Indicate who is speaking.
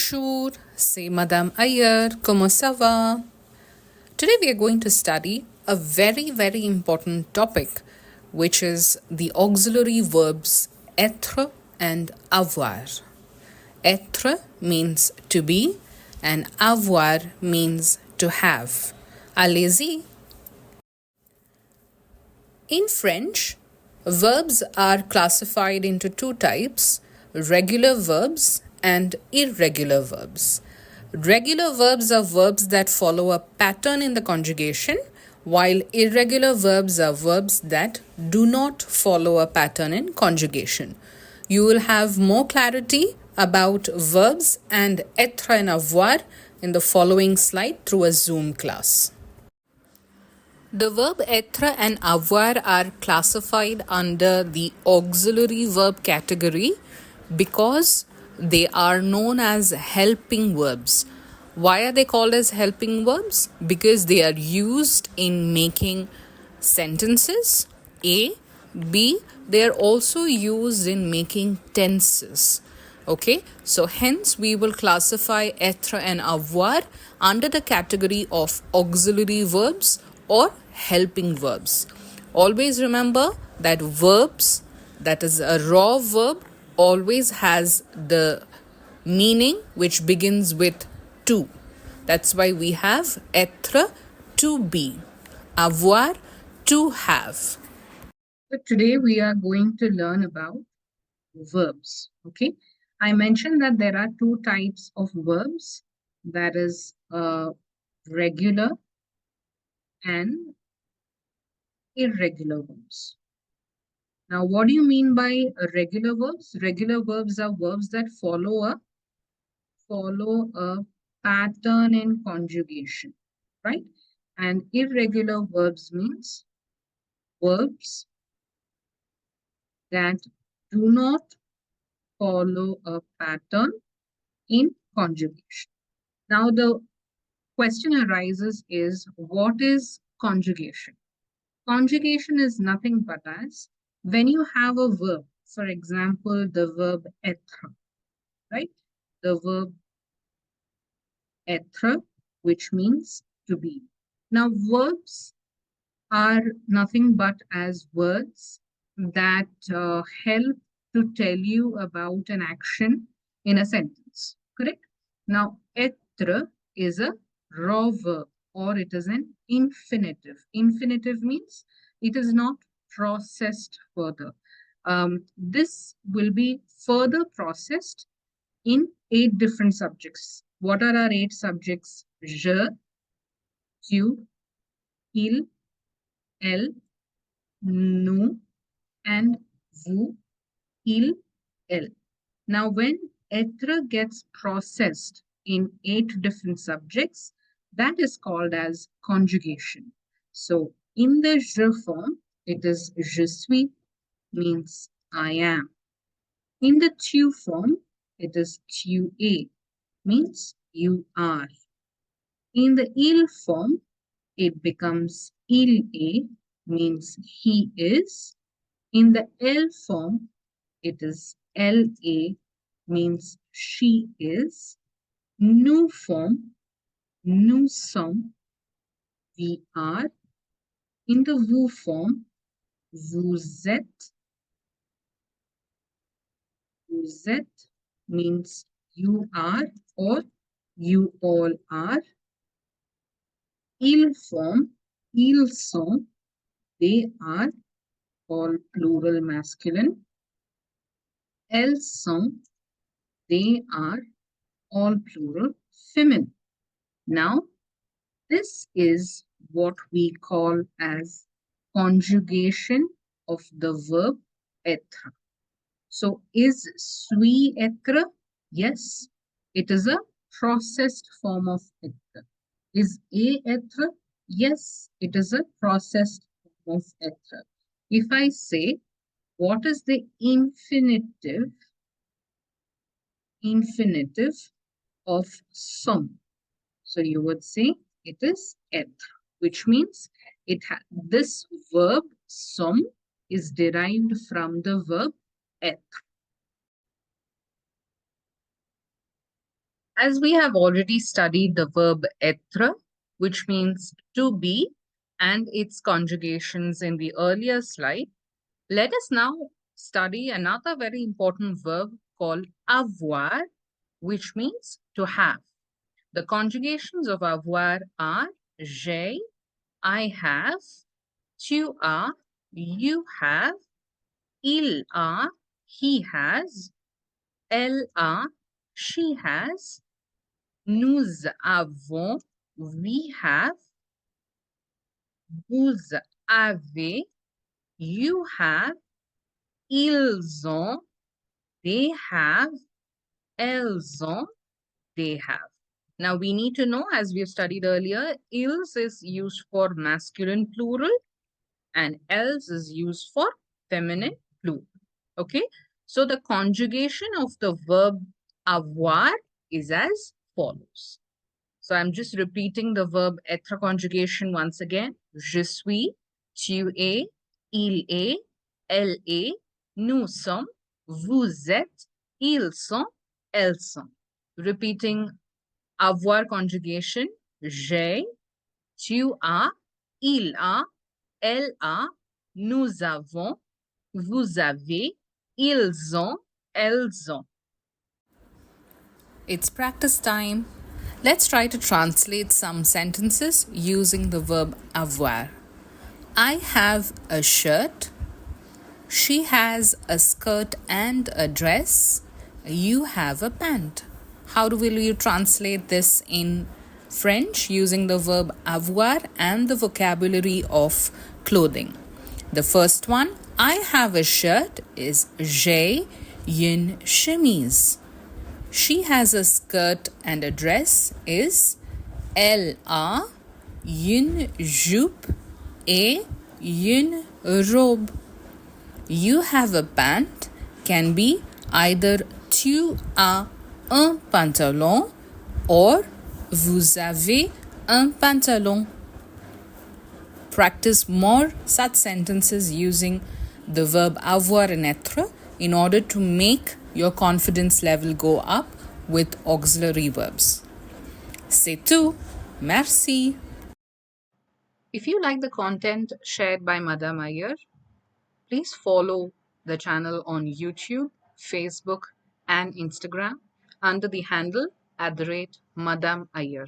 Speaker 1: Bonjour, c'est Madame Iyer. Comment ça va? Today we are going to study a very important topic, which is the auxiliary verbs être and avoir. Être means to be and avoir means to have. Allez-y! In French, verbs are classified into two types: regular verbs and irregular verbs. Regular verbs are verbs that follow a pattern in the conjugation, while irregular verbs are verbs that do not follow a pattern in conjugation. You will have more clarity about verbs and être and avoir in the following slide through a Zoom class. The verb être and avoir are classified under the auxiliary verb category because they are known as helping verbs. Why are they called as helping verbs? Because they are used in making sentences. A. B. They are also used in making tenses. Okay, so hence we will classify être and avoir under the category of auxiliary verbs or helping verbs. Always remember that verbs, that is a raw verb, always has the meaning which begins with to. That's why we have être, to be, avoir, to have. So today we are going to learn about verbs. Okay, I mentioned that there are two types of verbs, that is regular and irregular verbs. Now, what do you mean by regular verbs? Regular verbs are verbs that follow a pattern in conjugation, right? And irregular verbs means verbs that do not follow a pattern in conjugation. Now, the question arises is, what is conjugation? Conjugation is nothing but as when you have a verb, for example, the verb être, right? The verb être, which means to be. Now, verbs are nothing but as words that help to tell you about an action in a sentence, correct? Now, être is a raw verb, or it is an infinitive. Infinitive means it is not processed further. This will be further processed in 8 different subjects. What are our 8 subjects? Je, tu, il, elle, nous, and vous, il, elle. Now, when être gets processed in 8 different subjects, that is called as conjugation. So, in the je form, it is je suis, means I am. In the tu form, it is tu es, means you are. In the il form, it becomes il est, means he is. In the elle form, it is elle est, means she is. Nous form, nous sommes, we are. In the vous form, vous êtes. Vous êtes means you are or you all are. Ils form, ils sont, they are, all plural masculine. Elles sont, they are, all plural feminine. Now, this is what we call as conjugation of the verb être. So, is suis être? Yes, it is a processed form of être. Is a être? Yes, it is a processed form of être. If I say, what is the infinitive of some? So you would say it is être, which means this verb some is derived from the verb être. As we have already studied the verb être, which means to be, and its conjugations in the earlier slide, let us now study another very important verb called avoir, which means to have. The conjugations of avoir are j'ai, I have, tu as, you have, il a, he has, elle a, she has, nous avons, we have, vous avez, you have, ils ont, they have, elles ont, they have. Now we need to know, as we have studied earlier, ils is used for masculine plural and else is used for feminine plural. Okay, so the conjugation of the verb avoir is as follows. So I'm just repeating the verb être conjugation once again. Je suis, tu es, il est, elle est, nous sommes, vous êtes, ils sont, elles sont. Repeating avoir conjugation. J'ai, tu as, il a, elle a, nous avons, vous avez, ils ont, elles ont. It's practice time. Let's try to translate some sentences using the verb avoir. I have a shirt. She has a skirt and a dress. You have a pant. How will you translate this in French using the verb avoir and the vocabulary of clothing? The first one, I have a shirt, is j'ai une chemise. She has a skirt and a dress, is elle a une jupe et une robe. You have a pant can be either tu as un pantalon or vous avez un pantalon. Practice more such sentences using the verb avoir and être in order to make your confidence level go up with auxiliary verbs. C'est tout. Merci. If you like the content shared by Madame Iyer, please follow the channel on YouTube, Facebook, and Instagram under the handle @Madame Iyer.